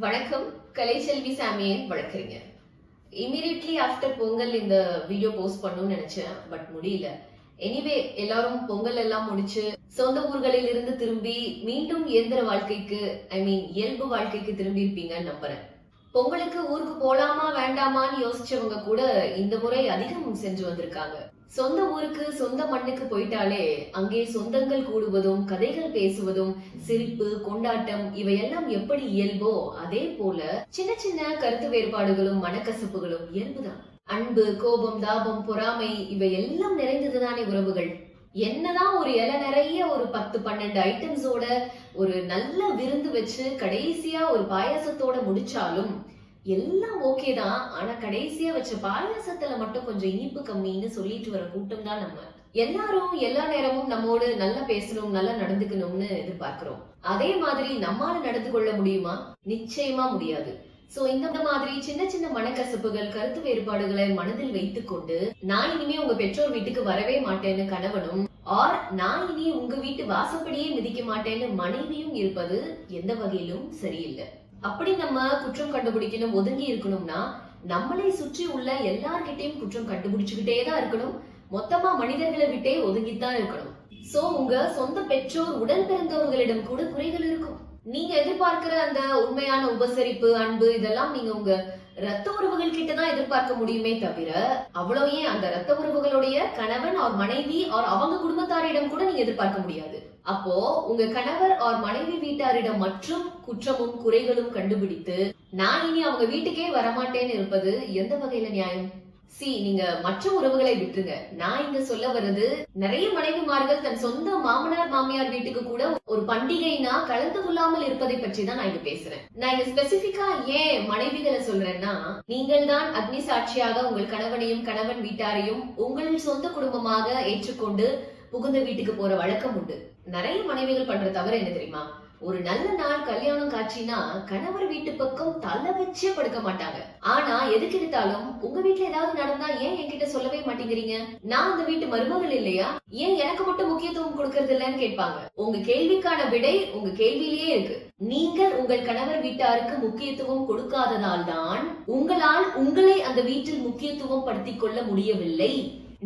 வணக்கம். Kalaiselvi சாமியன் வழக்கறிஞ. Immediately after Pongal இந்த video post பண்ணணும்னு நினைச்சேன், பட் முடியல. எனிவே, எல்லாரும் பொங்கல் எல்லாம் முடிச்சு சொந்த ஊர்களில் இருந்து திரும்பி மீண்டும் இயந்திர வாழ்க்கைக்கு இயல்பு வாழ்க்கைக்கு திரும்பி இருப்பீங்கன்னு நம்புறேன். பொங்கலுக்கு ஊருக்கு போலாமா வேண்டாமான்னு யோசிச்சவங்க கூட இந்த முறை அதிகம் சென்று வந்திருக்காங்க. சொந்த ஊருக்கு சொந்த மண்ணுக்கு போயிட்டாலே அங்கே சொந்தங்கள் கூடுவதும் கதைகள் பேசுவதும் சிரிப்பு கொண்டாட்டம் இவையெல்லாம் எப்படி இயல்போ அதே போல சின்ன சின்ன கருத்து வேறுபாடுகளும் மனக்கசப்புகளும் இயல்புதான். அன்பு, கோபம், தாபம், பொறாமை இவை எல்லாம் நிறைந்ததுதானே உறவுகள். என்னதான் ஒரு இலை நிறைய ஒரு 10-12 ஐட்டம்ஸோட ஒரு நல்ல விருந்து வச்சு கடைசியா ஒரு பாயாசத்தோட முடிச்சாலும் எல்லாம் ஓகே தான். ஆனா கடைசியா வச்ச பாயாசத்துல மட்டும் கொஞ்சம் இனிப்பு கம்மின்னு சொல்லிட்டு வர கூட்டம் தான் நம்ம. எல்லாரும் எல்லா நேரமும் நம்மோடு நல்லா பேசணும், நல்லா நடந்துக்கணும்னு எதிர்பார்க்கிறோம். அதே மாதிரி நம்மால நடந்து கொள்ள முடியுமா? நிச்சயமா முடியாது. சோ இந்த மாதிரி சின்ன சின்ன மனக்கசப்புகள் கருத்து வேறுபாடுகளை மனதில் வைத்துக் கொண்டு நான் இனிமே உங்க பெற்றோர் வீட்டுக்கு வரவே மாட்டேன்னு கணவனும், ஆர் நான் இனி உங்க வீட்டு வாசப்படியே மிதிக்க மாட்டேன்னு மனைவியும் இருப்பது எந்த வகையிலும் சரியில்லை. அப்படி நம்ம குற்றம் கண்டுபிடிக்கணும், ஒதுங்கி இருக்கணும்னா நம்மளை சுற்றி உள்ள எல்லார்கிட்டையும் குற்றம் கண்டுபிடிச்சுக்கிட்டே தான் இருக்கணும். மொத்தமா மனிதர்களை விட்டே ஒதுங்கித்தான் இருக்கணும். சோ உங்க சொந்த பெற்றோர் உடன் பிறந்தவர்களிடம் கூட குறைகள் இருக்கும். நீங்க எதிர்பார்க்கிற அந்த உண்மையான உபசரிப்பு, அன்பு இதெல்லாம் நீங்க உங்க ரத்த உறவுகள் கிட்டதான் எதிர்பார்க்க முடியுமே தவிர அவ்வளவு ஏன் அந்த ரத்த உறவுகளுடைய கணவன் ஆர் மனைவி ஆர் அவங்க குடும்பத்தாரிடம் கூட நீங்க எதிர்பார்க்க முடியாது. அப்போ உங்க கணவர் ஆர் மனைவி வீட்டாரிடம் மற்றும் குற்றமும் குறைகளும் கண்டுபிடித்து நான் இனி அவங்க வீட்டுக்கே வரமாட்டேன்னு இருப்பது எந்த வகையில நியாயம்? நீங்க மற்ற உறவுகளை விட்டுருங்க. நான் இங்க சொல்ல வர்றது, நிறைய மனைவிமார்கள் தன் சொந்த மாமனார் மாமியார் வீட்டுக்கு கூட ஒரு பண்டிகைனா கலந்து கொள்ளாமல் இருப்பதை பற்றி தான் நான் இங்க பேசுறேன். நான் இங்க ஸ்பெசிபிக்கா ஏன் மனைவிகளை சொல்றேன்னா, நீங்கள் தான் அக்னி சாட்சியாக உங்கள் கணவனையும் கணவன் வீட்டாரையும் உங்கள் சொந்த குடும்பமாக ஏற்றுக்கொண்டு புகுந்த வீட்டுக்கு போற வழக்கம் உண்டு. நிறைய மனைவிகள் பண்ற தவறு என்ன தெரியுமா? ஒரு நல்ல நாள் கல்யாணம் காட்சினா கணவர் வீட்டு பக்கம் தலை வச்சே படுக்க மாட்டாங்க. ஆனா எதுக்கு எடுத்தாலும் உங்க வீட்டுல ஏதாவது நடந்தா ஏன் என்கிட்ட சொல்லவே மாட்டேங்கிறீங்க? நான் அந்த வீட்டு மருமகள் இல்லையா? ஏன் எனக்கு மட்டும் முக்கியத்துவம் கொடுக்கறது இல்லன்னு கேட்பாங்க. உங்க கேள்விக்கான விடை உங்க கேள்வியிலேயே இருக்கு. நீங்கள் உங்கள் கணவர் வீட்டாருக்கு முக்கியத்துவம் கொடுக்காததால் தான் உங்களால் உங்களை அந்த வீட்டில் முக்கியத்துவம் படுத்திக் கொள்ள முடியவில்லை.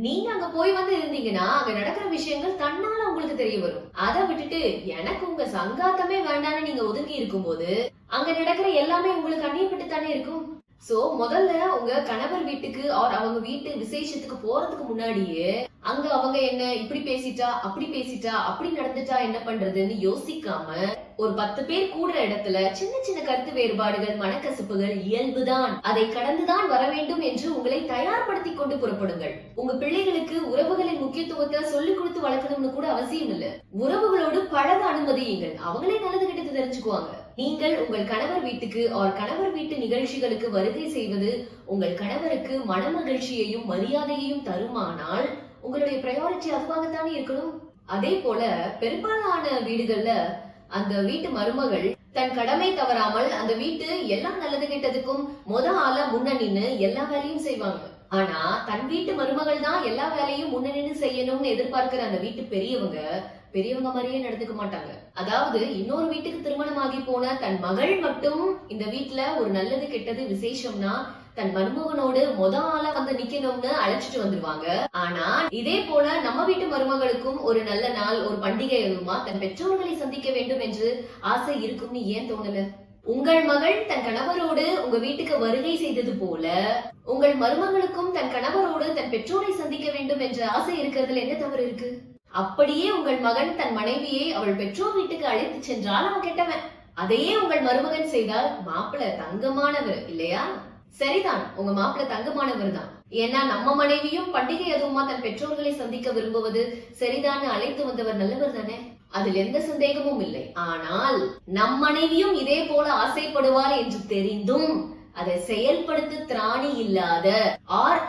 நீங்க அங்க போய் வந்து இருந்தீங்கன்னா அங்க நடக்கிற விஷயங்கள் தன்னால உங்களுக்கு தெரிய வரும். அதை விட்டுட்டு எனக்கு உங்க சங்காத்தமே வேண்டான்னு நீங்க ஒதுங்கி இருக்கும் போது அங்க நடக்கிற எல்லாமே உங்களுக்கு அந்நியப்பட்டு தானே இருக்கும். சோ முதல்ல உங்க கணவர் வீட்டுக்கு அவங்க வீட்டு விசேஷத்துக்கு போறதுக்கு முன்னாடியே அங்க அவங்க என்ன இப்படி பேசிட்டா அப்படி பேசிட்டா அப்படி நடந்துட்டா என்ன பண்றதுன்னு யோசிக்காம ஒரு 10 பேர் கூடுற இடத்துல சின்ன சின்ன கருத்து வேறுபாடுகள் மனக்கசப்புகள் இயல்புதான், அதை கடந்துதான் வர வேண்டும் என்று உங்களை தயார்படுத்தி கொண்டு புறப்படுங்கள். உங்க பிள்ளைகளுக்கு உறவுகளின் முக்கியத்துவத்தை சொல்லிக் கொடுத்து வளர்க்கணும்னு கூட அவசியம் இல்ல. உறவுகளோடு பழக அனுமதியுங்கள். அவங்களே நல்லது கெட்டது தெரிஞ்சுக்குவாங்க. நீங்கள் உங்கள் கணவர் வீட்டுக்கு கணவர் வீட்டு நிகழ்ச்சிகளுக்கு வருகை செய்வது உங்கள் கணவருக்கு மனமகிழ்ச்சியையும் மரியாதையையும் தருமானால் உங்களுடைய பிரையாரிட்டி அதுவாகத்தானே இருக்கணும். அதே போல பெரும்பாலான வீடுகள்ல அந்த வீட்டு மருமகள் தன் கடமை தவறாமல் அந்த வீட்டு எல்லாம் நல்லது கெட்டதுக்கும் ஆள முன்ன நின்னு எல்லா வேலையும் செய்வாங்க. ஆனா தன் வீட்டு மருமகள் தான் எல்லா வேலையும் முன்ன நின்னு செய்யணும்னு எதிர்பார்க்கிற அந்த வீட்டு பெரியவங்க மாதிரியே நடந்துக்க மாட்டாங்க. அதாவது இன்னொரு வீட்டுக்கு திருமணம் ஆகி போன தன் மகள் மட்டும் இந்த வீட்டுல ஒரு நல்லது கெட்டது விசேஷம்னா தன் மருமகனோடு ஆளா வந்து நிக்கணும்னு அழைச்சிட்டு வந்துருவாங்க. ஆனா இதே போல நம்ம வீட்டு மருமகளுக்கும் ஒரு நல்ல நாள் ஒரு பண்டிகை எதுவுமா தன் பெற்றோர்களை சந்திக்க வேண்டும் என்று ஆசை இருக்கும்னு ஏன் தோணல? உங்கள் மகள் தன் கணவரோடு உங்க வீட்டுக்கு வருகை செய்தது போல உங்கள் மருமகளுக்கும் தன் கணவரோடு தன் பெற்றோரை சந்திக்க வேண்டும் என்ற ஆசை இருக்கிறதுல என்ன தவறு இருக்கு? அப்படியே உங்கள் மகன் தன் மனைவியை அவள் பெற்றோர் வீட்டுக்கு அழைத்து சென்றால் அவன் கெட்டவன். அதையே உங்கள் மருமகன் செய்தால் மாப்பிள்ள தங்கமானவர் இல்லையா? சரிதான், உங்க மாப்பிள்ள தங்கமானவர் தான். ஏன்னா நம்ம மனைவியும் பண்டிகை அதுவுமா தன் பெற்றோர்களை சந்திக்க விரும்புவது சரிதான். அழைத்து வந்தவர் நல்லவர் தானே, அதில் எந்த சந்தேகமும் இல்லை. ஆனால் நம் மனைவியும் இதே போல ஆசைப்படுவாள் என்று தெரிந்தும் அதை செயல்படுத்த திராணி இல்லாத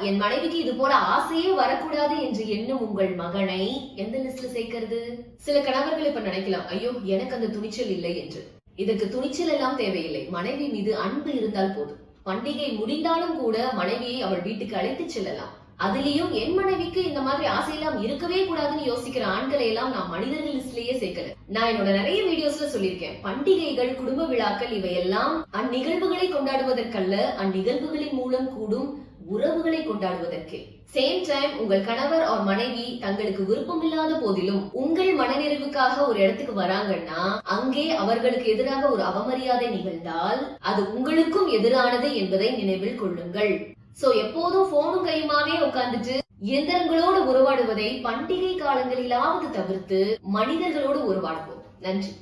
என் மனைவிக்கு இது போல ஆசையே வரக்கூடாது என்று எண்ணும் உங்கள் மகனை எந்த லிஸ்ட்ல சேர்க்கிறது? சில கணவர்கள் இப்ப நினைக்கலாம், ஐயோ எனக்கு அந்த துணிச்சல் இல்லை என்று. இதற்கு துணிச்சல் எல்லாம் தேவையில்லை. மனைவி மீது அன்பு இருந்தால் போதும். பண்டிகை முடிந்தாலும் கூட மனைவியை அவள் வீட்டுக்கு அழைத்து செல்லலாம். அதுலயும் என் மனைவிக்கு இந்த மாதிரி ஆசையெல்லாம் இருக்கவே கூடாதுன்னு யோசிக்கிற ஆண்களை எல்லாம் நான் மனிதர்கள் லிஸ்ட்லயே சேர்க்கல. நான் என்னோட நிறைய வீடியோஸ்ல சொல்லியிருக்கேன், பண்டிகைகள், குடும்ப விழாக்கள் இவையெல்லாம் அந்நிகழ்வுகளை கொண்டாடுவதற்கல்ல, அந்நிகழ்வுகளின் மூலம் கூடும் உறவுகளை கொண்டாடுவதற்கு. சேம் டைம் உங்கள் கணவர் or மனைவி தங்களுக்கு விருப்பமில்லாத போதிலும் உங்கள் மனநிறைவுக்காக ஒரு இடத்துக்கு வராங்கன்னா அங்கே அவர்களுக்கு எதிராக ஒரு அவமரியாதை நிகழ்ந்தால் அது உங்களுக்கும் எதிரானது என்பதை நினைவில் கொள்ளுங்கள். சோ எப்போதும் போனும் கையுமாவே உட்கார்ந்துட்டு இயந்திரங்களோடு உருவாடுவதை பண்டிகை காலங்களிலாவது தவிர்த்து மனிதர்களோடு உருவாடுவோம். நன்றி.